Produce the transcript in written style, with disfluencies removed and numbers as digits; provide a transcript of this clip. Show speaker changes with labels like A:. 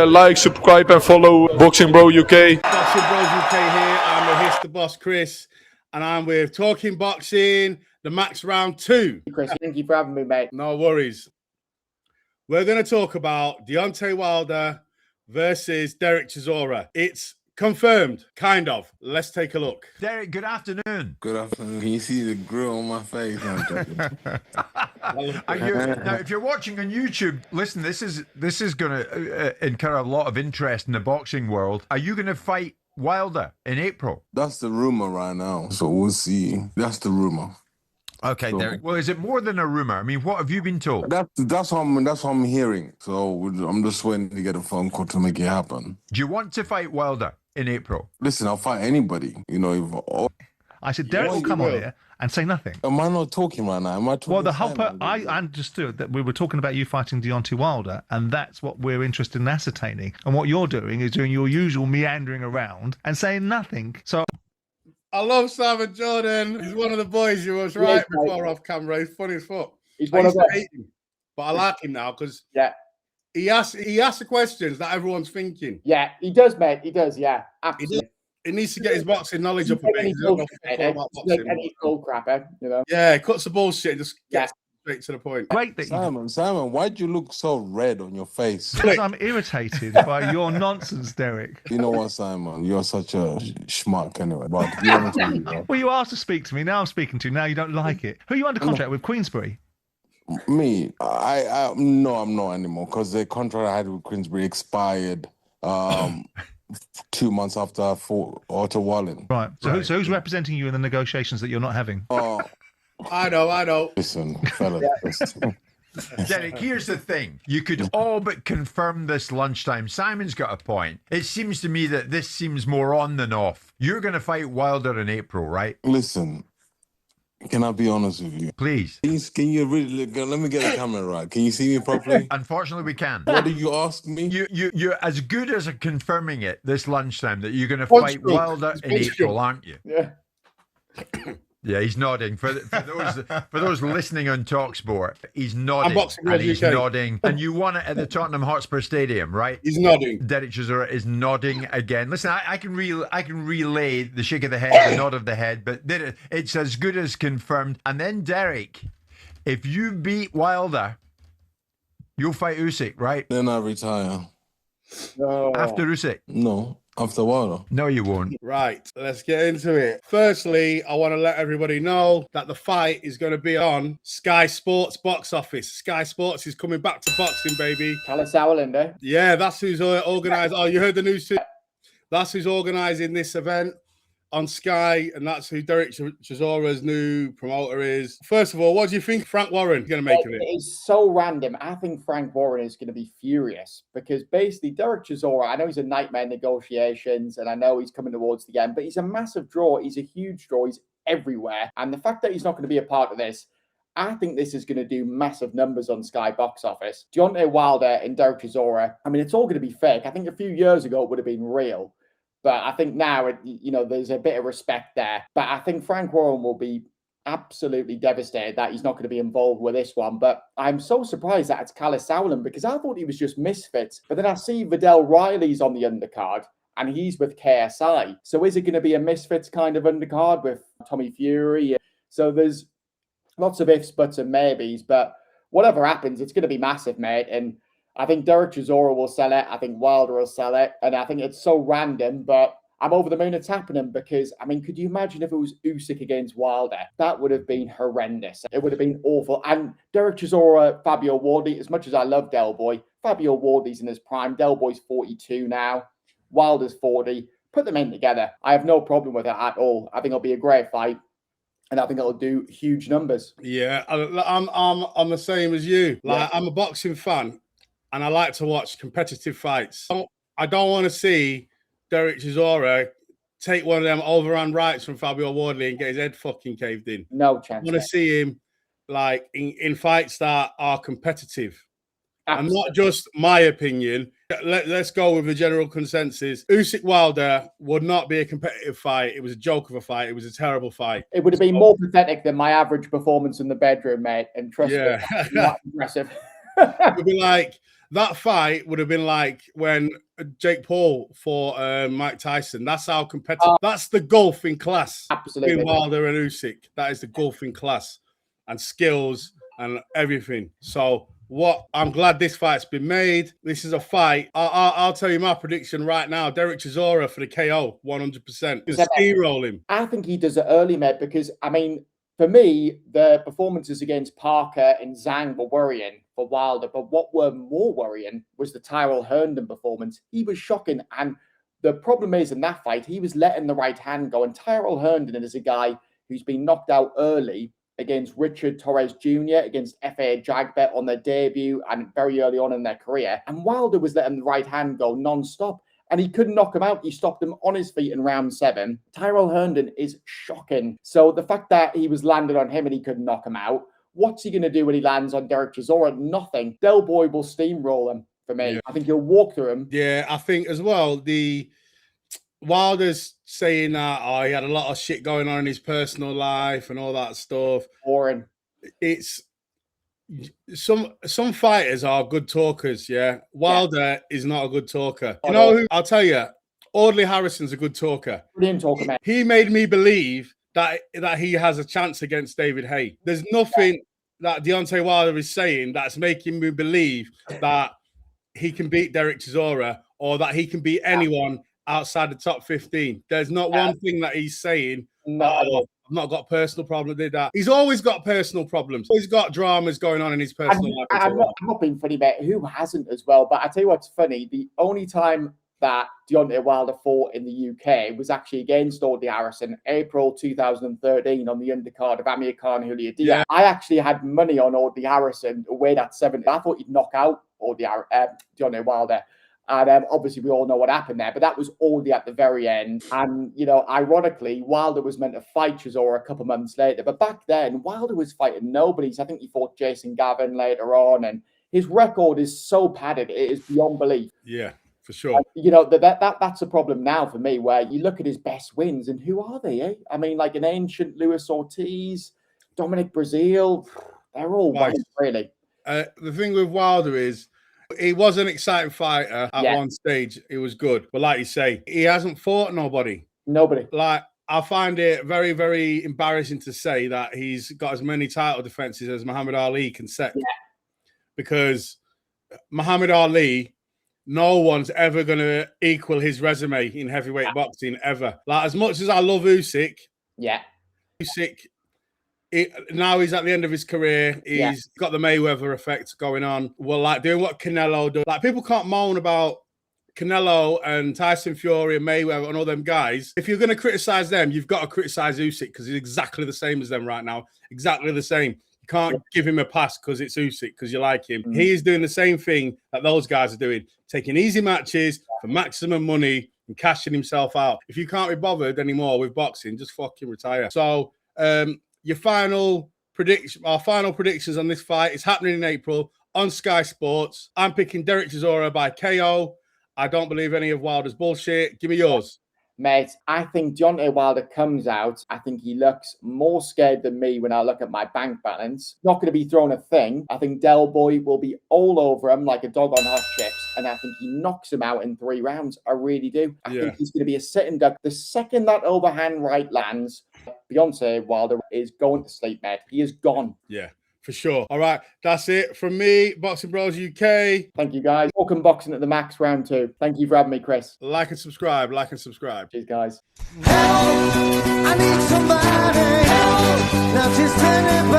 A: Like, subscribe and follow Boxing Bro UK.
B: Boxing Bros UK here. I'm with Hiss the Boss Chris, and I'm with Talking Boxing, the Max Round 2.
C: Chris, thank you for having me, mate.
B: No worries. We're going to talk about Deontay Wilder versus Derek Chisora. It's confirmed, kind of. Let's take a look.
D: Derek, good afternoon.
E: Good afternoon. Can you see the grill on my face?
D: Now, if you're watching on YouTube, listen, this is going to incur a lot of interest in the boxing world. Are you going to fight Wilder in April?
E: That's the rumor right now, so we'll see. That's the rumor.
D: Okay,
E: So,
D: Derek. Well, is it more than a rumor? I mean, what have you been told?
E: That's what I'm hearing. So I'm just waiting to get a phone call to make it happen.
D: Do you want to fight Wilder in April?
E: Listen, I'll fight anybody. You know,
F: I said, Derek will come on here and say nothing.
E: am I not talking right now? Am I talking?
F: Well, the whole I understood that we were talking about you fighting Deontay Wilder, and that's what we're interested in ascertaining. And what you're doing is doing your usual meandering around and saying nothing. So
B: I love Simon Jordan. He's one of the boys who was right before off camera. He's funny as fuck.
C: He's one of them.
B: But I like him now because
C: Yeah,
B: he asks the questions that everyone's thinking.
C: yeah, he does, mate. He does, yeah, absolutely.
B: He needs to get his boxing knowledge up a bit. He doesn't know fuck all about boxing.
C: Any cold crapper, you know.
B: Yeah, he cuts the bullshit and just gets straight to the point.
F: great that you
E: Simon, why'd you look so red on your face?
F: because I'm irritated by your nonsense, Derek.
E: You know what, Simon? You're such a schmuck anyway. But to be honest with you, bro,
F: Well, you asked to speak to me. Now I'm speaking to you. Now you don't like it. Who are you under contract with? Queensbury?
E: me, I no, I'm not anymore because the contract I had with Queensbury expired 2 months after I fought Otto Wallen.
F: Right. So who's representing you in the negotiations that you're not having?
B: I know.
E: Listen, fellas.
D: Derek, here's the thing. You could all but confirm this lunchtime. Simon's got a point. It seems to me that this seems more on than off. You're going to fight Wilder in April, right?
E: Listen, can I be honest with you?
D: Please.
E: Can you really let me get the camera right? Can you see me properly?
D: Unfortunately, we can.
E: What did you ask me?
D: You're as good as confirming it this lunchtime that you're going to fight Wilder in April, aren't you?
C: Yeah.
D: Yeah, he's nodding. For those listening on TalkSport, he's nodding.
B: Boxing
D: And
B: Bros
D: he's
B: UK.
D: nodding. And you won it at the Tottenham Hotspur Stadium, right?
B: He's nodding.
D: Derek Chisora is nodding again. Listen, I can relay the shake of the head, the nod of the head, but it's as good as confirmed. And then Derek, if you beat Wilder, you'll fight Usyk, right?
E: Then I retire.
C: No.
D: After Usyk?
E: No, after Wilder.
D: No, you won't.
B: Right, let's get into it. Firstly, I want to let everybody know that the fight is going to be on Sky Sports box office. Sky Sports is coming back to boxing, baby.
C: Callum Sauerland, eh?
B: Yeah, that's who's organised. Oh, you heard the news too? That's who's organising this event on Sky, and that's who Derek Chisora's new promoter is. First of all, what do you think Frank Warren is going to make of it?
C: It's so random. I think Frank Warren is going to be furious because basically Derek Chisora, I know he's a nightmare in negotiations and I know he's coming towards the end, but he's a massive draw. He's a huge draw. He's everywhere. And the fact that he's not going to be a part of this, I think this is going to do massive numbers on Sky box office. Deontay Wilder and Derek Chisora, I mean, it's all going to be fake. I think a few years ago it would have been real. But I think now, there's a bit of respect there. But I think Frank Warren will be absolutely devastated that he's not going to be involved with this one. But I'm so surprised that it's Callum Sauerland because I thought he was just misfits. But then I see Vidal Riley's on the undercard and he's with KSI. So is it going to be a misfits kind of undercard with Tommy Fury? So there's lots of ifs, buts and maybes. But whatever happens, it's going to be massive, mate. And I think Derek Chisora will sell it. I think Wilder will sell it. And I think it's so random, but I'm over the moon it's happening because, I mean, could you imagine if it was Usyk against Wilder? That would have been horrendous. It would have been awful. And Derek Chisora, Fabio Wardley, as much as I love Del Boy, Fabio Wardley's in his prime. Del Boy's 42 now. Wilder's 40. Put them in together. I have no problem with it at all. I think it'll be a great fight. And I think it'll do huge numbers.
B: Yeah, I'm the same as you. Like, I'm a boxing fan. And I like to watch competitive fights. I don't want to see Derek Chisora take one of them overhand rights from Fabio Wardley and get his head fucking caved in.
C: No chance.
B: I want to see him like in fights that are competitive.
C: Absolutely.
B: And not just my opinion. Let's go with the general consensus. Usyk Wilder would not be a competitive fight. It was a joke of a fight. It was a terrible fight.
C: It would have been more pathetic than my average performance in the bedroom, mate. And trust me,
B: Yeah.
C: not impressive.
B: It would be like That fight would have been like when Jake Paul fought Mike Tyson. That's how competitive. That's the gulf in class.
C: Absolutely.
B: Between Wilder and Usyk. That is the gulf in class and skills and everything. So I'm glad this fight's been made. This is a fight. I'll tell you my prediction right now. Derek Chisora for the KO, 100%. Just steamroll him.
C: I think he does it early, mate, because, I mean, for me, the performances against Parker and Zhang were worrying for Wilder, but what were more worrying was the Tyrell Herndon performance. He was shocking, and the problem is in that fight, he was letting the right hand go, and Tyrell Herndon is a guy who's been knocked out early against Richard Torres Jr., against F.A. Jagbet on their debut and very early on in their career, and Wilder was letting the right hand go non-stop. And he couldn't knock him out. He stopped him on his feet in round 7. Tyrell Herndon is shocking. So the fact that he was landed on him and he couldn't knock him out, what's he going to do when he lands on Derek Chisora? Nothing. Del Boy will steamroll him for me. Yeah. I think he'll walk through him.
B: Yeah, I think as well, the Wilder's saying that he had a lot of shit going on in his personal life and all that stuff.
C: Boring.
B: It's some fighters are good talkers, yeah. Wilder is not a good talker. You know who? I'll tell you, Audley Harrison's a good talker.
C: Brilliant talker, man.
B: He made me believe that he has a chance against David Haye. There's nothing that Deontay Wilder is saying that's making me believe that he can beat Derek Chisora or that he can beat anyone outside the top 15. There's not one thing that he's saying. No. I've not got a personal problem with that. He's always got personal problems. He's got dramas going on in his personal life.
C: I'm not being funny, mate. Who hasn't as well? But I tell you what's funny. The only time that Deontay Wilder fought in the UK was actually against Audley Harrison, April 2013 on the undercard of Amir Khan Julia Dia. Yeah. I actually had money on Audley Harrison weighed at 70. I thought he'd knock out Deontay Wilder. And obviously, we all know what happened there, but that was Audley at the very end. And, you know, ironically, Wilder was meant to fight Chisora a couple of months later. But back then, Wilder was fighting nobodies. I think he fought Jason Gavin later on. And his record is so padded, it is beyond belief.
B: Yeah, for sure.
C: You know, that's a problem now for me, where you look at his best wins, and who are they, eh? I mean, like an ancient Luis Ortiz, Dominic Breazeale, they're all wins, really.
B: The thing with Wilder is, he was an exciting fighter at one stage. It was good. But like you say, he hasn't fought nobody. Like, I find it very, very embarrassing to say that he's got as many title defenses as Muhammad Ali can set. Yeah. Because Muhammad Ali, no one's ever going to equal his resume in heavyweight boxing, ever. Like, as much as I love Usyk, Usyk, now he's at the end of his career. He's got the Mayweather effect going on. Well, like doing what Canelo does. Like, people can't moan about Canelo and Tyson Fury and Mayweather and all them guys. If you're going to criticize them, you've got to criticize Usyk because he's exactly the same as them right now. Exactly the same. You can't give him a pass because it's Usyk because you like him. He is doing the same thing that those guys are doing, taking easy matches for maximum money and cashing himself out. If you can't be bothered anymore with boxing, just fucking retire. So, our final predictions on this fight is happening in April on Sky Sports. I'm picking Derek Chisora by KO. I don't believe any of Wilder's bullshit. Give me yours.
C: Mate, I think Deontay Wilder comes out. I think he looks more scared than me when I look at my bank balance. Not going to be throwing a thing. I think Del Boy will be all over him like a dog on hot chips. And I think he knocks him out in 3 rounds. I really do. I think he's going to be a sitting duck. The second that overhand right lands, Deontay Wilder is going to sleep, mate. He is gone.
B: Yeah, for sure. All right, that's it from me, Boxing Bros UK.
C: Thank you, guys. Welcome Boxing at the Max round 2. Thank you for having me, Chris.
B: Like and subscribe.
C: Cheers, guys.
G: Help, I need somebody.